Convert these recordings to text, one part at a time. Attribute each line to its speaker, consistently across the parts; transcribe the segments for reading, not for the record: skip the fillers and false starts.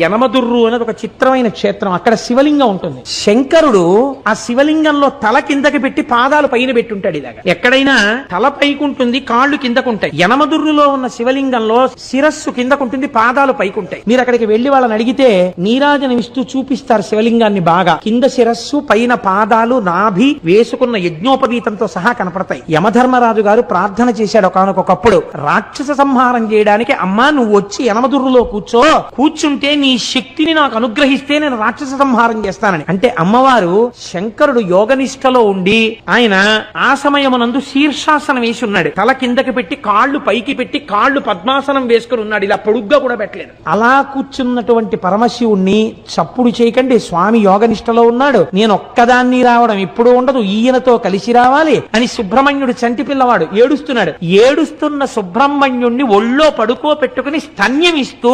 Speaker 1: యనమదుర్రు అనేది ఒక చిత్రమైన క్షేత్రం. అక్కడ శివలింగం ఉంటుంది. శంకరుడు ఆ శివలింగంలో తల కిందకి పెట్టి పాదాలు పైన పెట్టుంటాడు. ఇలాగా ఎక్కడైనా తల పైకుంటుంది, కాళ్ళు కిందకుంటాయి. యనమదుర్రులో ఉన్న శివలింగంలో శిరస్సు కిందకుంటుంది, పాదాలు పైకుంటాయి. మీరు అక్కడికి వెళ్లి వాళ్ళని అడిగితే నీరాజనం ఇస్తూ చూపిస్తారు శివలింగాన్ని. బాగా కింద శిరస్సు, పైన పాదాలు, నాభి, వేసుకున్న యజ్ఞోపవీతంతో సహా కనపడతాయి. యమధర్మరాజు గారు ప్రార్థన చేశాడు ఒకానొకప్పుడు, రాక్షస సంహారం చేయడానికి అమ్మా నువ్వు వచ్చి యనమదుర్రులో కూర్చుంటే నీ శక్తిని నాకు అనుగ్రహిస్తే నేను రాక్షస సంహారం చేస్తానని. అంటే అమ్మవారు శంకరుడు యోగనిష్టలో ఉండి ఆయన ఆ సమయమునందు శీర్షాసనం వేసి ఉన్నాడు. తల కిందకి పెట్టి కాళ్ళు పైకి పెట్టి కాళ్ళు పద్మాసనం వేసుకుని ఉన్నాడు. ఇలా పొడుగ్గా కూడా పెట్టలేదు. అలా కూర్చున్నటువంటి పరమశివుణ్ణి చప్పుడు చేయకండి, స్వామి యోగనిష్టలో ఉన్నాడు, నేను ఒక్కదాన్ని రావడం ఇప్పుడు ఉండదు, ఈయనతో కలిసి రావాలి అని సుబ్రహ్మణ్యుడు చంటి పిల్లవాడు ఏడుస్తున్నాడు. ఏడుస్తున్న సుబ్రహ్మణ్యుణ్ణి ఒళ్ళో పెట్టుకుని స్తన్యమిస్తూ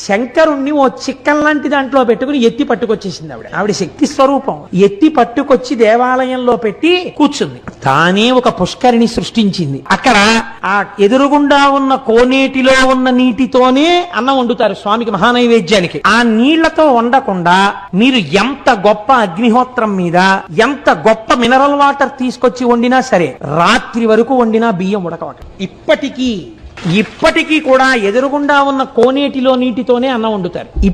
Speaker 1: శంకరుణ్ణి ఓ చిక్కం లాంటి దాంట్లో పెట్టుకుని ఎత్తి పట్టుకొచ్చేసింది ఆవిడ శక్తి స్వరూపం. ఎత్తి పట్టుకొచ్చి దేవాలయంలో పెట్టి కూర్చుంది. తానే ఒక పుష్కరిణి సృష్టించింది. అక్కడ ఆ ఎదురుగుండా ఉన్న కోనేటిలో ఉన్న నీటితోనే అన్నం వండుతారు స్వామికి మహానైవేద్యానికి. ఆ నీళ్లతో వండకుండా మీరు ఎంత గొప్ప అగ్నిహోత్రం మీద ఎంత గొప్ప మినరల్ వాటర్ తీసుకొచ్చి వండినా సరే రాత్రి వరకు వండినా బియ్యం ఉడకవట. ఇప్పటికీ కూడా ఎదురుగుండా ఉన్న కోనేటిలో నీటితోనే అన్నం వండుతారు.